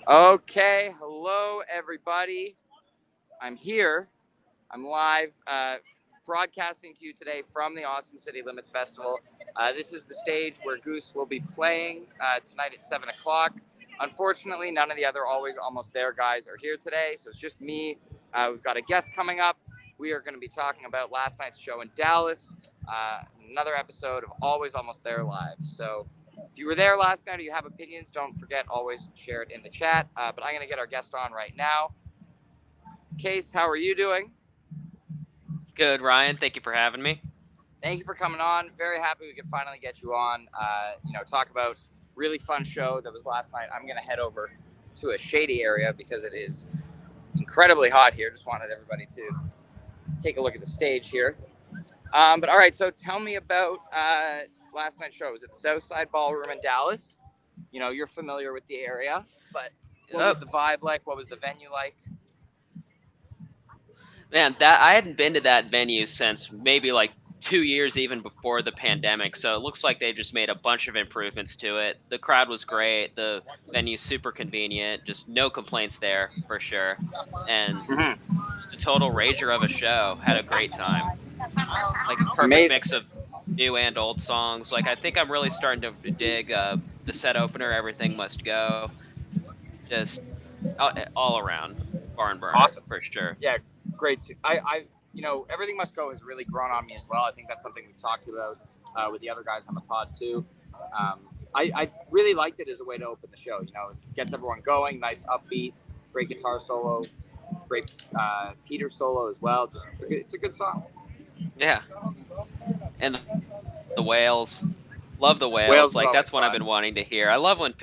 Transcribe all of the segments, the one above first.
Okay, hello everybody. I'm here. I'm live, broadcasting to you today from the Austin City Limits Festival. This is the stage where Goose will be playing tonight at 7 o'clock. Unfortunately, none of the other Always Almost There guys are here today, so it's just me. We've got a guest coming up. We are going to be talking about last night's show in Dallas, another episode of Always Almost There Live. So if you were there last night or you have opinions, don't forget, always share it in the chat. But I'm going to get our guest on right now. Case, how are you doing? Good, Ryan. Thank you for having me. Thank you for coming on. Very happy we could finally get you on. Talk about really fun show that was last night. I'm going to head over to a shady area because it is incredibly hot here. Just wanted everybody to take a look at the stage here. But all right, so tell me about last night's show. Was it the Southside Ballroom in Dallas? You know, you're familiar with the area, but what was the vibe like? What was the venue like? Man, that I hadn't been to that venue since maybe like 2 years even before the pandemic. So it looks like they just made a bunch of improvements to it. The crowd was great. The venue's super convenient. Just no complaints there for sure. And just a total rager of a show. Had a great time. Like a perfect Amazing. mix of new and old songs. Like I think I'm really starting to dig the set opener, Everything Must Go. Just all around barn burner Awesome. for sure. Yeah, great. I've Everything Must Go has really grown on me as well. I think that's something we've talked about with the other guys on the pod too. I really liked it as a way to open the show. You know, it gets everyone going, nice upbeat, great guitar solo, great Peter solo as well. Just it's a good song. Yeah, and the whales, love the whales. Whales is Like always that's what I've fun. been wanting to hear. I love when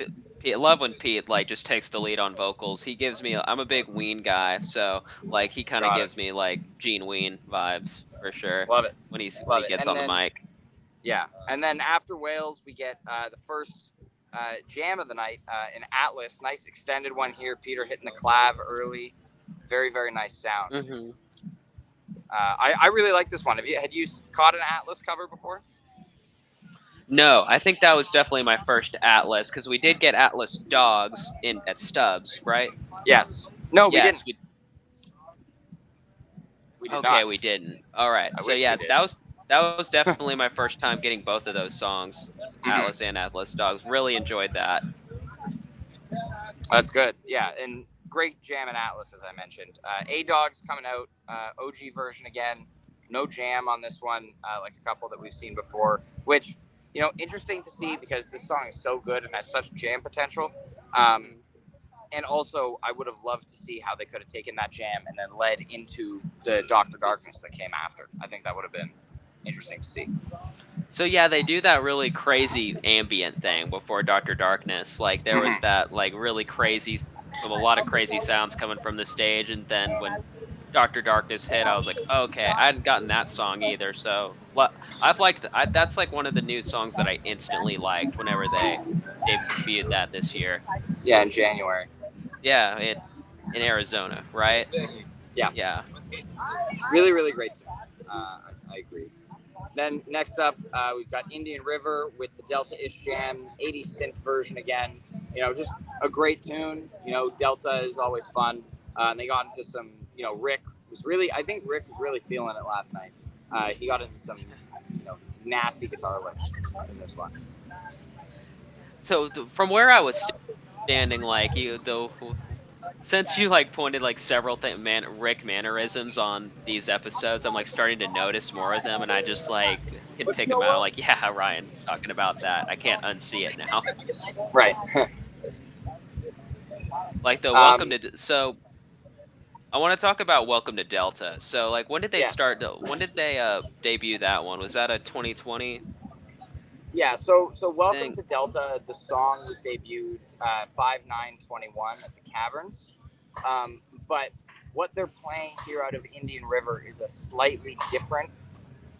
Pete like just takes the lead on vocals. He gives me. I'm a big Ween guy, so like he kind of Got gives it. me like Gene Ween vibes for sure Love it. when he Love it. gets And on the then mic. yeah, and then after Wales, we get the first jam of the night in Atlas. Nice extended one here. Peter hitting the clav early. Very, very nice sound. Mm-hmm. I really like this one. Had you caught an Atlas cover before? No, I think that was definitely my first Atlas because we did get Atlas Dogs in at Stubbs, right? Yes. No, we Yes, didn't. We did okay, not. we didn't. All right, I so wish yeah, we did. that was definitely my first time getting both of those songs, Atlas Mm-hmm. and Atlas Dogs. Really enjoyed that. That's good. Yeah, and great jam in Atlas, as I mentioned. A Dog's coming out, OG version again. No jam on this one, like a couple that we've seen before, which, interesting to see because this song is so good and has such jam potential. And also, I would have loved to see how they could have taken that jam and then led into the Dr. Darkness that came after. I think that would have been interesting to see. So yeah, they do that really crazy ambient thing before Dr. Darkness. Like there was that like really crazy, a lot of crazy sounds coming from the stage, and then when Dr. Darkness hit, I was like, okay, I hadn't gotten that song either. So I've liked that's like one of the new songs that I instantly liked whenever they debuted that this year. Yeah, in January. Yeah, in Arizona, right? Yeah. Yeah. Really, really great tune. I agree. Then next up, we've got Indian River with the Delta-ish jam, 80s synth version again. Just a great tune. Delta is always fun. And they got into some, Rick was really, I think Rick was really feeling it last night. He got into some, nasty guitar licks in this one. So from where I was standing, like since you like pointed like several Rick mannerisms on these episodes, I'm like starting to notice more of them, and I just like can pick them out. Like, yeah, Ryan's talking about that. I can't unsee it now. Right. Like the Welcome to I want to talk about Welcome to Delta. So like when did they start? When did they debut that one? Was that a 2020? Yeah, so Welcome to Delta, the song was debuted 5/9/21 at the Caverns. But what they're playing here out of Indian River is a slightly different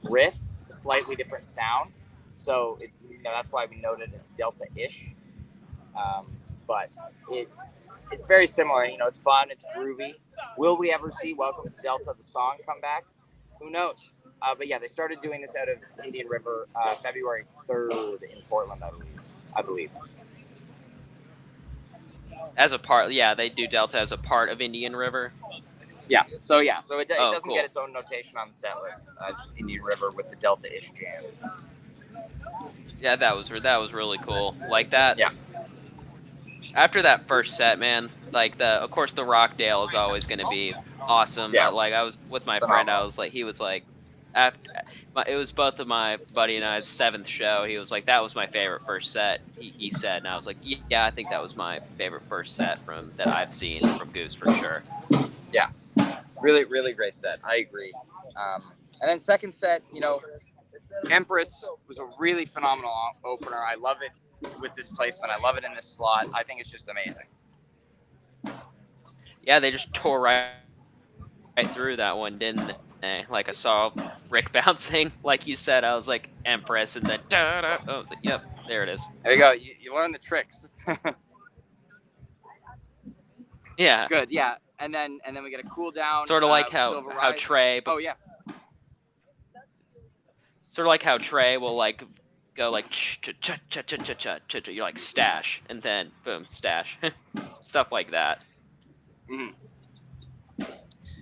riff, a slightly different sound. So that's why we noted it as Delta-ish. But it's very similar. It's fun, it's groovy. Will we ever see Welcome to Delta, the song, come back? Who knows? But yeah, they started doing this out of Indian River February 3rd in Portland, I believe. As a part, yeah, they do Delta as a part of Indian River. So it Oh, doesn't get cool. its own notation on the set list. Just Indian River with the Delta-ish jam. Yeah, that was really cool. Like that. Yeah. After that first set, man, like of course the Rockdale is always going to be awesome, Yeah. but like I was with my friend, I Phenomenal. was like, he was like, after it was both of my buddy and I's seventh show, he was like, that was my favorite first set. He said, and I was like, yeah, I think that was my favorite first set from that I've seen from Goose for sure. Yeah. Really, really great set. I agree. And then second set, Empress was a really phenomenal opener. I love it with this placement. I love it in this slot. I think it's just amazing. Yeah, they just tore right through that one, didn't they? Like I saw Rick bouncing, like you said. I was like Empress, and then da-da. Oh, I was like, yep, there it is. There you go. You learn the tricks. Yeah. It's good. Yeah. And then we get a cool down. Sort of like Silver how Rise. Trey. Oh yeah. Sort of like how Trey will like go like you're like stash, and then boom, stash, stuff like that. Mm-hmm.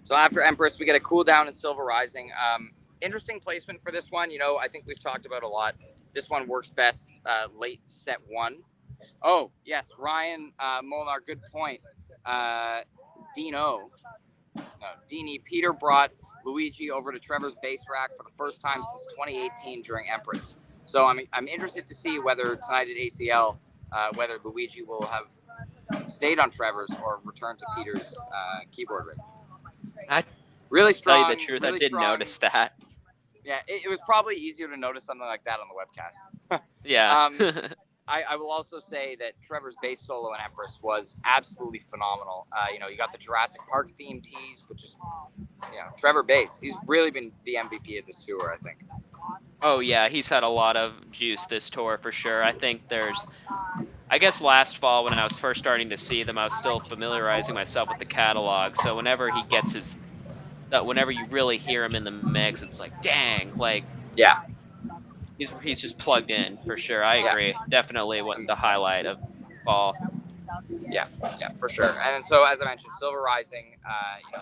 So after Empress, we get a cool down in Silver Rising. Interesting placement for this one. I think we've talked about a lot. This one works best late set one. Oh, yes, Ryan Molnar, good point. Dini, Peter brought Luigi over to Trevor's bass rack for the first time since 2018 during Empress. So I'm interested to see whether tonight at ACL, whether Luigi will have stayed on Trevor's or returned to Peter's keyboard rig. I really strong. Tell you the truth, really I did strong. notice that. Yeah, it was probably easier to notice something like that on the webcast. Yeah. I will also say that Trevor's bass solo in Empress was absolutely phenomenal. You got the Jurassic Park theme tease, but just, Trevor bass. He's really been the MVP of this tour, I think. Oh yeah, he's had a lot of juice this tour for sure. I guess last fall when I was first starting to see them, I was still familiarizing myself with the catalog. So whenever he gets whenever you really hear him in the mix, it's like, dang, like, yeah, he's just plugged in for sure. I agree, definitely the highlight of fall. Yeah, for sure. And then, so as I mentioned, Silver Rising,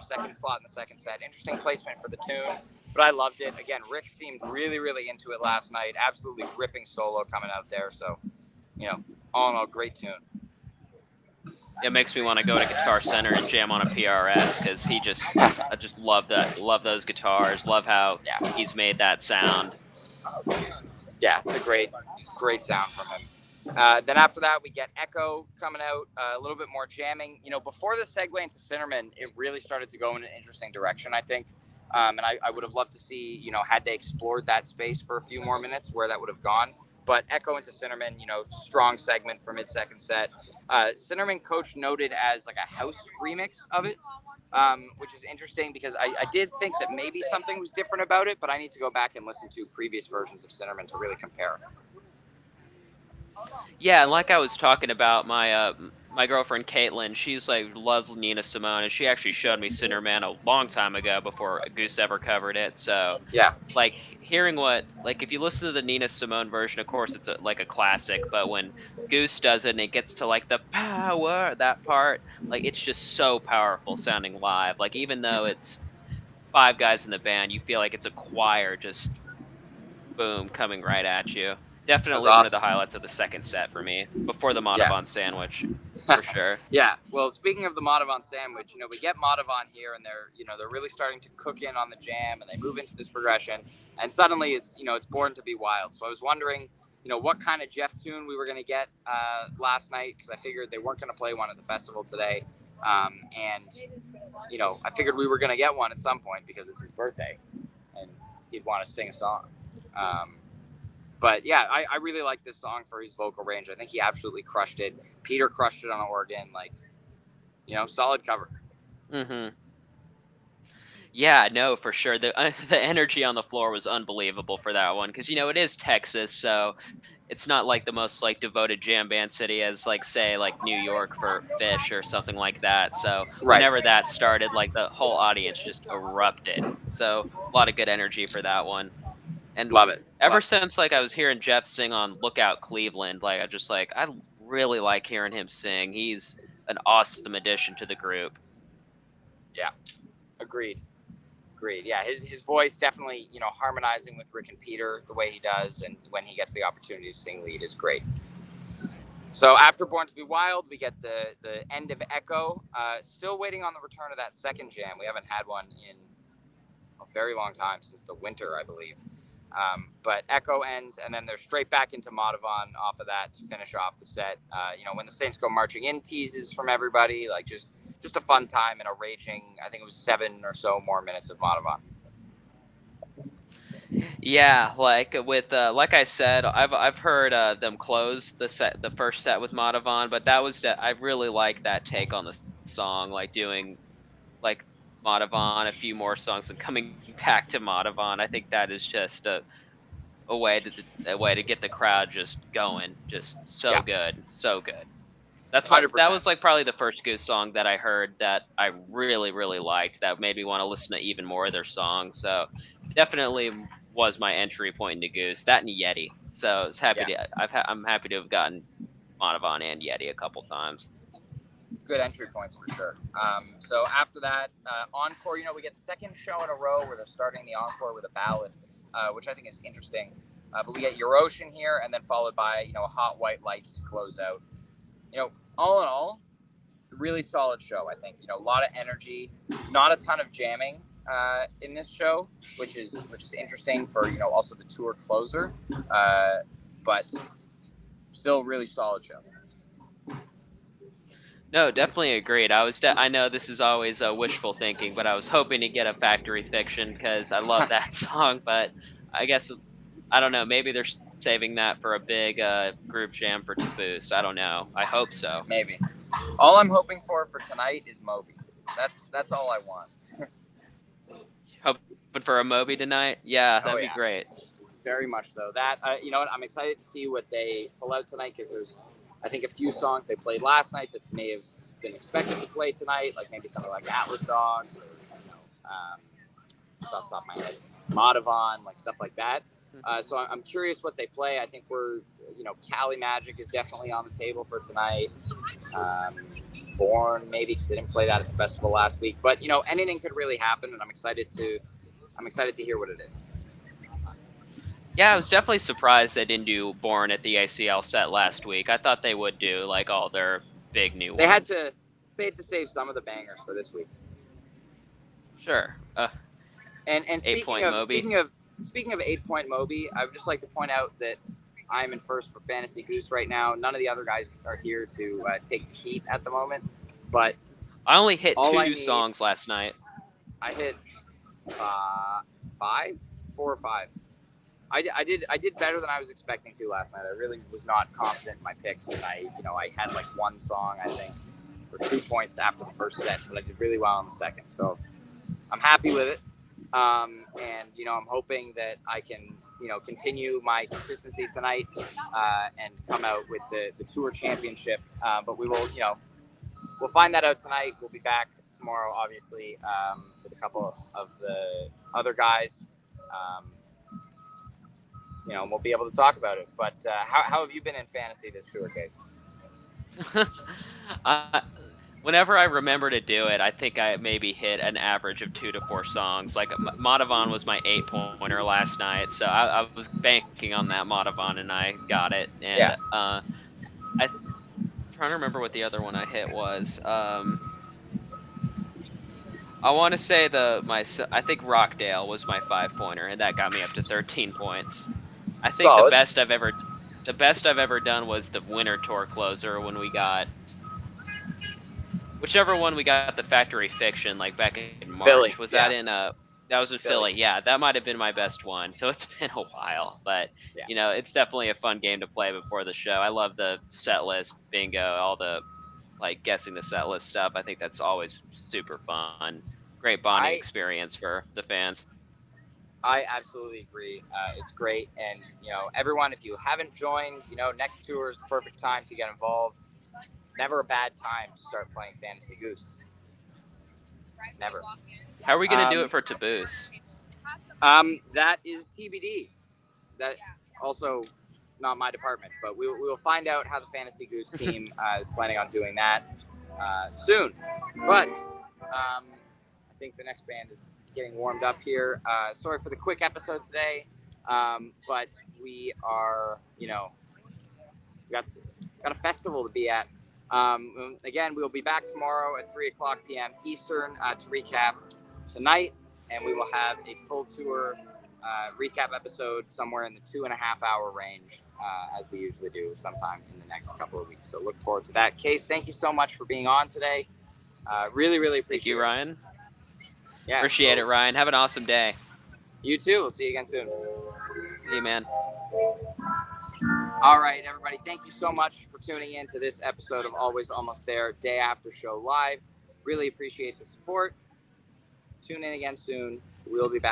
second slot in the second set. Interesting placement for the tune, but I loved it. Again, Rick seemed really, really into it last night. Absolutely ripping solo coming out there. So, all in all, great tune. It makes me want to go to Guitar Center and jam on a PRS because I just love those guitars. Love how he's made that sound. Yeah, it's a great sound from him. Then after that, we get Echo coming out, a little bit more jamming. Before the segue into Cinnamon, it really started to go in an interesting direction, I think. And I would have loved to see, had they explored that space for a few more minutes, where that would have gone. But Echo into Cinnamon, strong segment for mid-second set. Cinnamon Coach noted as like a house remix of it, which is interesting because I did think that maybe something was different about it, but I need to go back and listen to previous versions of Cinnamon to really compare. Yeah, and like I was talking about, my girlfriend Caitlin, she's like loves Nina Simone, and she actually showed me Cinnamon a long time ago before Goose ever covered it. So yeah, like hearing if you listen to the Nina Simone version, of course it's like a classic, but when Goose does it and it gets to like the power, that part, like it's just so powerful sounding live. Like even though it's 5 guys in the band, you feel like it's a choir just boom coming right at you. Definitely one of the highlights of the second set for me, before the Madhavan sandwich, for sure. Yeah. Well, speaking of the Madhavan sandwich, we get Madhavan here, and they're really starting to cook in on the jam, and they move into this progression, and suddenly it's born to be wild. So I was wondering, what kind of Jeff tune we were going to get last night, because I figured they weren't going to play one at the festival today, and I figured we were going to get one at some point because it's his birthday, and he'd want to sing a song. But yeah, I really like this song for his vocal range. I think he absolutely crushed it. Peter crushed it on organ. Like, solid cover. Mm-hmm. Yeah, no, for sure. The energy on the floor was unbelievable for that one because it is Texas, so it's not like the most like devoted jam band city as like say like New York for Fish or something like that. So whenever that started, like the whole audience just erupted. So a lot of good energy for that one. And love it. Ever since like I was hearing Jeff sing on Lookout Cleveland, like I really like hearing him sing. He's an awesome addition to the group. Yeah, agreed. Agreed. Yeah, his voice definitely, harmonizing with Rick and Peter the way he does, and when he gets the opportunity to sing lead is great. So after Born to Be Wild, we get the end of Echo. Still waiting on the return of that second jam. We haven't had one in a very long time, since the winter, I believe. But Echo ends, and then they're straight back into Madhavan off of that to finish off the set. When the Saints go marching in, teases from everybody, like just a fun time and a raging. I think it was 7 or so more minutes of Madhavan. Yeah, like with like I said, I've heard them close the first set with Madhavan, but that was I really like that take on the song, like doing like Madhavan, a few more songs, and coming back to Madhavan. I think that is just a way to get the crowd just going, just Yeah, so good, so good. That 100%. was like probably the first Goose song that I heard that I really really liked. That made me want to listen to even more of their songs. So definitely was my entry point into Goose. That and Yeti. So it's happy Yeah, to I'm happy to have gotten Madhavan and Yeti a couple times. good entry points for sure. So after that, encore, we get the second show in a row where they're starting the encore with a ballad, which I think is interesting. But we get Your Ocean here, and then followed by, Hot White Lights to close out. All in all, really solid show. I think a lot of energy, not a ton of jamming in this show, which is interesting for also the tour closer, but still really solid show. No, definitely agreed. I know this is always wishful thinking, but I was hoping to get a Factory Fiction because I love that song. But I guess I don't know. Maybe they're saving that for a big group jam for Boost. I don't know. I hope so. Maybe. All I'm hoping for tonight is Moby. That's all I want. Hoping for a Moby tonight. Yeah, Oh that'd be yeah, great. very much so. That you know what, I'm excited to see what they pull out tonight, because there's, I think, a few songs they played last night that may have been expected to play tonight, like maybe something like Atlas Dogs, or just off the top of my head, Madhavan, like stuff like that. So I'm curious what they play. I think Cali Magic is definitely on the table for tonight. Um, Born maybe, because they didn't play that at the festival last week. But anything could really happen, and I'm excited to hear what it is. Yeah, I was definitely surprised they didn't do Born at the ACL set last week. I thought they would do like all their big new They had ones. to they had to save some of the bangers for this week. Sure. And 8 point Moby. speaking of 8 Point Moby, I would just like to point out that I'm in first for Fantasy Goose right now. None of the other guys are here to take the heat at the moment, but I only hit all I two need, songs last night. I hit 4 or 5. I did better than I was expecting to last night. I really was not confident in my picks, and I had like one song, I think, for 2 points after the first set, but I did really well in the second. So I'm happy with it. And I'm hoping that I can continue my consistency tonight, and come out with the tour championship. But we'll find that out tonight. We'll be back tomorrow, obviously, with a couple of the other guys. And we'll be able to talk about it. But how have you been in fantasy this tour, Case? uh, Whenever I remember to do it, I think I maybe hit an average of 2 to 4 songs. Like Madhavan was my 8 pointer last night, so I was banking on that Madhavan, and I got it. And Yeah. I'm trying to remember what the other one I hit was. I want to say I think Rockdale was my 5 pointer, and that got me up to 13 points. I think Solid. the best I've ever done was the Winter Tour closer when we got whichever one we got the Factory Fiction like back in March. Philly, Was yeah. that in that was in Philly? Yeah, that might have been my best one. So it's been a while, but Yeah. it's definitely a fun game to play before the show. I love the set list bingo, all the like guessing the set list stuff. I think that's always super fun. Great bonding experience for the fans. I absolutely agree. It's great, and everyone, if you haven't joined, next tour is the perfect time to get involved. Never a bad time to start playing Fantasy Goose. Never. How are we gonna do it for Taboos? That is TBD. That also not my department, but we will find out how the Fantasy Goose team is planning on doing that. soon. But I think the next band is getting warmed up here. Sorry for the quick episode today, but we are, we got a festival to be at. Again, we'll be back tomorrow at 3:00 p.m. Eastern to recap tonight, and we will have a full tour recap episode somewhere in the 2.5 hour range, as we usually do sometime in the next couple of weeks. So look forward to that. Case, thank you so much for being on today. Really, really appreciate Thank you, Ryan. Yeah, Appreciate it, Ryan. Have an awesome day. You too. We'll see you again soon. See you, man. All right, everybody. Thank you so much for tuning in to this episode of Always Almost There Day After Show Live. Really appreciate the support. Tune in again soon. We'll be back.